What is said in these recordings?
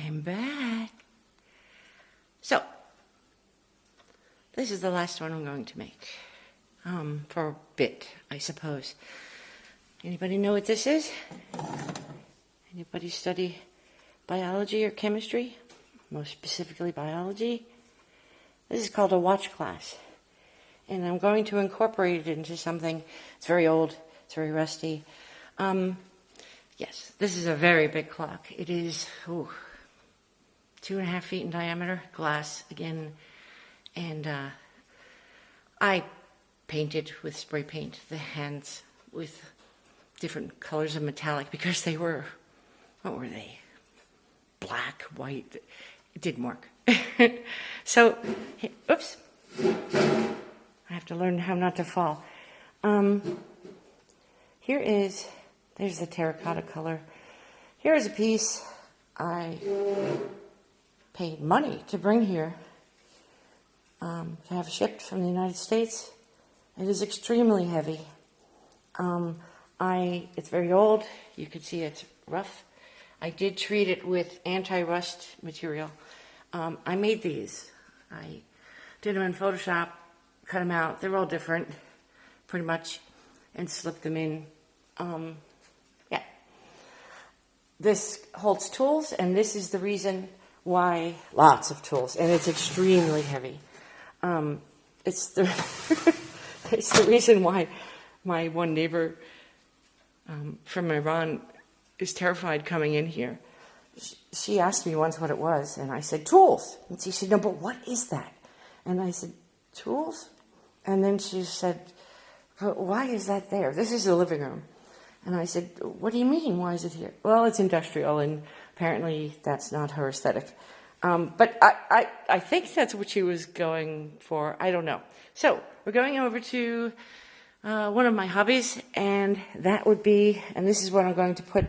I'm back. So, this is the last one I'm going to make. For a bit, I suppose. Anybody know what this is? Anybody study biology or chemistry? Most specifically biology. This is called a watch glass. And I'm going to incorporate it into something. It's very old. It's very rusty. Yes, this is a very big clock. It is 2.5 feet in diameter, glass again. And I painted with spray paint the hands with different colors of metallic because they were, what were they? Black, white. It didn't work. So, oops. I have to learn how not to fall. There's the terracotta color. Here is a piece I paid money to bring here to have shipped from the United States. It is extremely heavy. It's very old. You can see it's rough. I did treat it with anti-rust material. I made these. I did them in Photoshop, cut them out. They're all different, pretty much, and slipped them in. Yeah. This holds tools, and this is the reason why, lots of tools, and it's extremely heavy. It's the reason why my one neighbor from Iran is terrified coming in here. She asked me once what it was, and I said, tools. And she said, no, but what is that? And I said, tools? And then she said, but why is that there? This is the living room. And I said, what do you mean? Why is it here? Well, it's industrial, and apparently that's not her aesthetic. But I think that's what she was going for. I don't know. So we're going over to one of my hobbies, and that would be, and this is what I'm going to put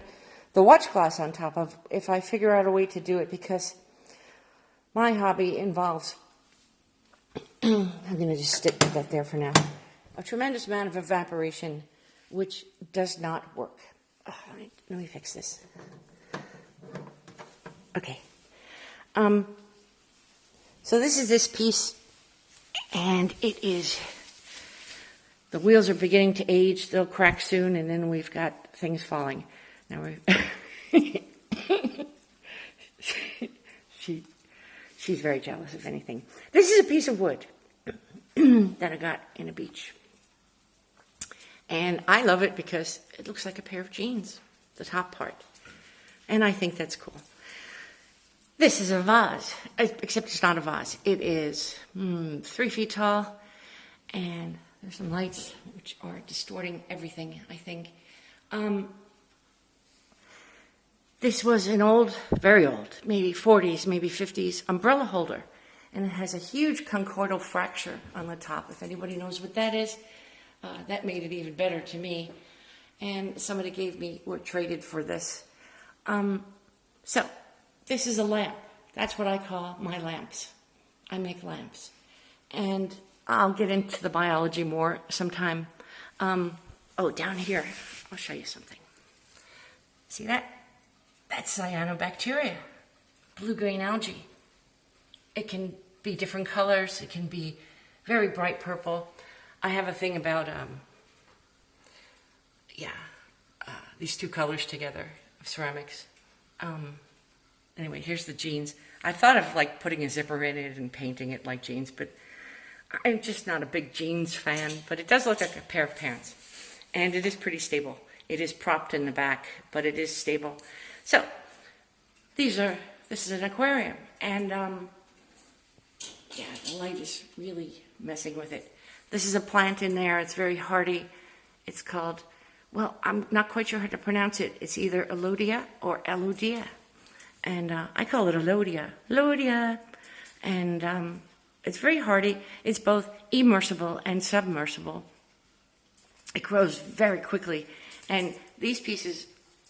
the watch glass on top of, if I figure out a way to do it, because my hobby involves, I'm going to just stick that there for now, a tremendous amount of evaporation, which does not work. Oh, let me fix this. Okay. So this is this piece, and it is, the wheels are beginning to age. They'll crack soon, and then we've got things falling. Now she's very jealous of anything. This is a piece of wood that I got in a beach. And I love it because it looks like a pair of jeans, the top part. And I think that's cool. This is a vase, except it's not a vase. It is 3 feet tall, and there's some lights which are distorting everything, I think. This was an old, very old, maybe 40s, maybe 50s umbrella holder. And it has a huge conchoidal fracture on the top. If anybody knows what that is, that made it even better to me. And somebody gave me, or traded for this. So, this is a lamp. That's what I call my lamps. I make lamps. And I'll get into the biology more sometime. Down here, I'll show you something. See that? That's cyanobacteria, blue-green algae. It can be different colors. It can be very bright purple. I have a thing about, these two colors together of ceramics. Anyway, here's the jeans. I thought of like putting a zipper in it and painting it like jeans, but I'm just not a big jeans fan. But it does look like a pair of pants, and it is pretty stable. It is propped in the back, but it is stable. So, this is an aquarium, and the light is really messing with it. This is a plant in there. It's very hardy. It's called, well, I'm not quite sure how to pronounce it. It's either Elodia or Elodia, and I call it Elodia, and it's very hardy. It's both immersible and submersible. It grows very quickly, and these pieces,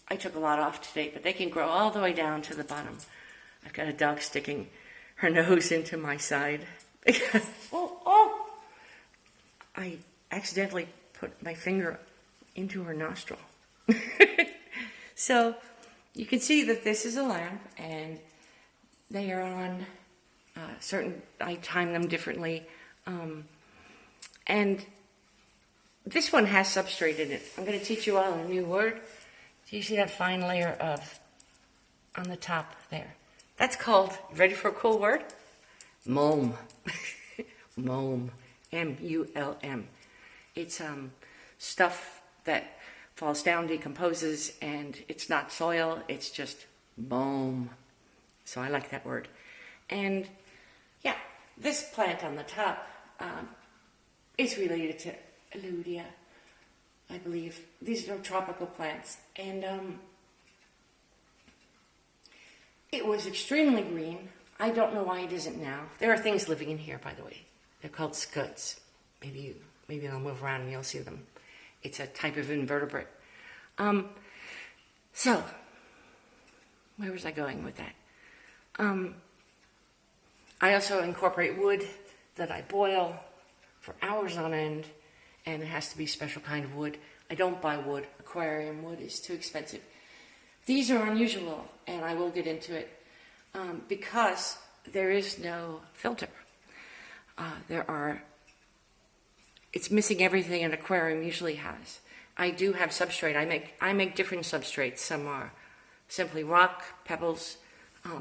I took a lot off today, but they can grow all the way down to the bottom. I've got a dog sticking her nose into my side. I accidentally put my finger into her nostril. So you can see that this is a lamp, and They are on I time them differently. And this one has substrate in it. I'm going to teach you all a new word. Do you see that fine layer on the top there? That's called, ready for a cool word? Mulm. Mulm. M-U-L-M. It's stuff that falls down, decomposes, and it's not soil, it's just mulm. So I like that word. And yeah, this plant on the top is related to Alludia, I believe. These are tropical plants. And it was extremely green. I don't know why it isn't now. There are things living in here, by the way. They're called scuds. Maybe I'll move around and you'll see them. It's a type of invertebrate. So, where was I going with that? I also incorporate wood that I boil for hours on end, and it has to be a special kind of wood. I don't buy wood. Aquarium wood is too expensive. These are unusual, and I will get into it, because there is no filter. It's missing everything an aquarium usually has. I do have substrate. I make different substrates. Some are simply rock, pebbles,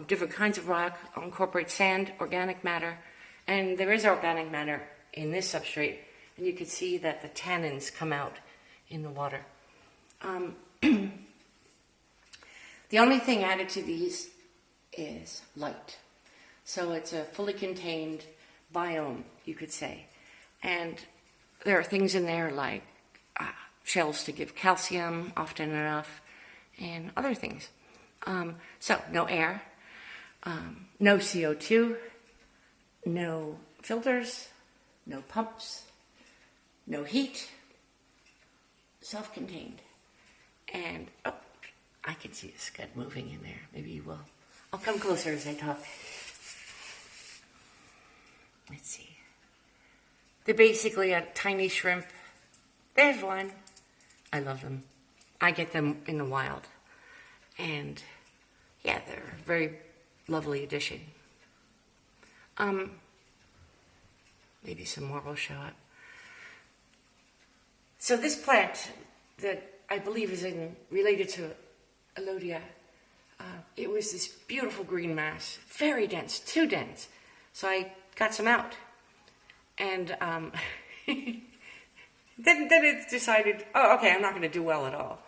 different kinds of rock. I'll incorporate sand, organic matter, and there is organic matter in this substrate, and you can see that the tannins come out in the water. The only thing added to these is light. So it's a fully contained biome, you could say. And there are things in there like shells to give calcium often enough, and other things. So no air, no CO2, no filters, no pumps, no heat, self-contained. And, oh, I can see a scud moving in there. Maybe you will. I'll come closer as I talk. Let's see. They're basically a tiny shrimp. There's one. I love them. I get them in the wild. And, yeah, they're a very lovely addition. Maybe some more will show up. So this plant that I believe is related to Alludia, it was this beautiful green mass, very dense, too dense. So I got some out. And then it decided, oh, okay, I'm not going to do well at all.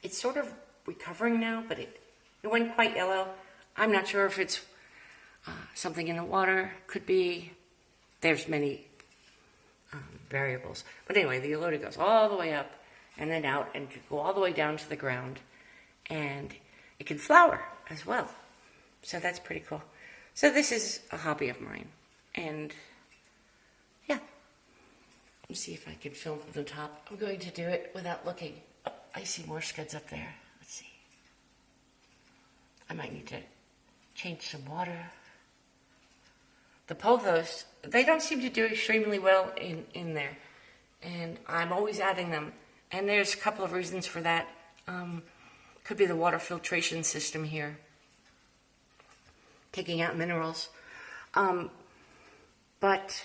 It's sort of recovering now, but it went quite yellow. I'm not sure if it's something in the water. Could be. There's many variables. But anyway, the Alludia goes all the way up and then out and could go all the way down to the ground. And it can flower as well. So that's pretty cool. So this is a hobby of mine. And yeah, let's see if I can film from the top. I'm going to do it without looking. Oh, I see more scuds up there. Let's see. I might need to change some water. The pothos, they don't seem to do extremely well in there. And I'm always adding them. And there's a couple of reasons for that. Could be the water filtration system here, taking out minerals. But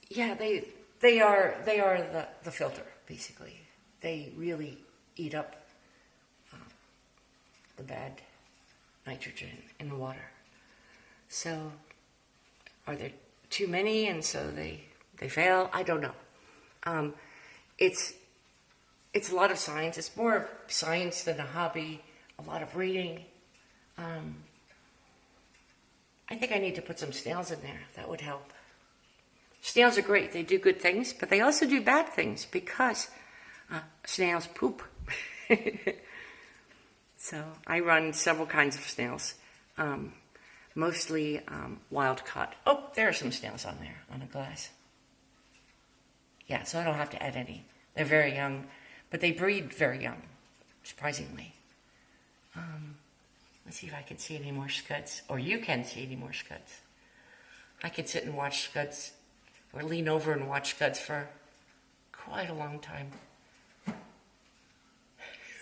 yeah, they are the filter, basically. They really eat up the bad nitrogen in the water. So are there too many and so they fail? I don't know. It's a lot of science. It's more science than a hobby. A lot of reading. I think I need to put some snails in there. That would help. Snails are great. They do good things, but they also do bad things because snails poop. So I run several kinds of snails, mostly wild caught. Oh, there are some snails on there on a glass. Yeah, so I don't have to add any. They're very young, but they breed very young, surprisingly. Let's see if I can see any more scuds, or you can see any more scuds. I could sit and watch scuds, or lean over and watch scuds for quite a long time.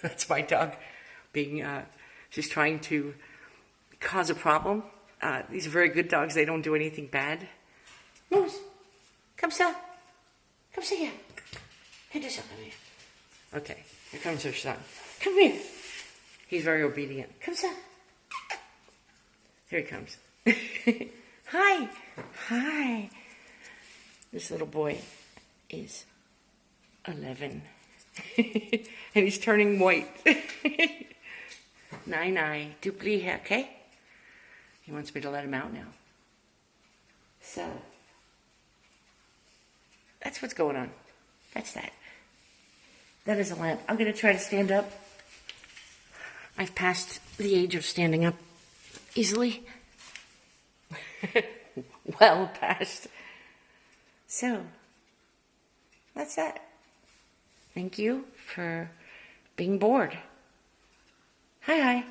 That's my dog being, she's trying to cause a problem. These are very good dogs. They don't do anything bad. Moose, come sir. Come sit here. Come do something here. Okay, here comes her son. Come here. He's very obedient. Come sir. Here he comes. Hi. Hi. This little boy is 11. And he's turning white. Nine, dupli here, okay? He wants me to let him out now. So, that's what's going on. That's that. That is a lamp. I'm going to try to stand up. I've passed the age of standing up easily. Well past. So, that's that. Thank you for being bored. Hi.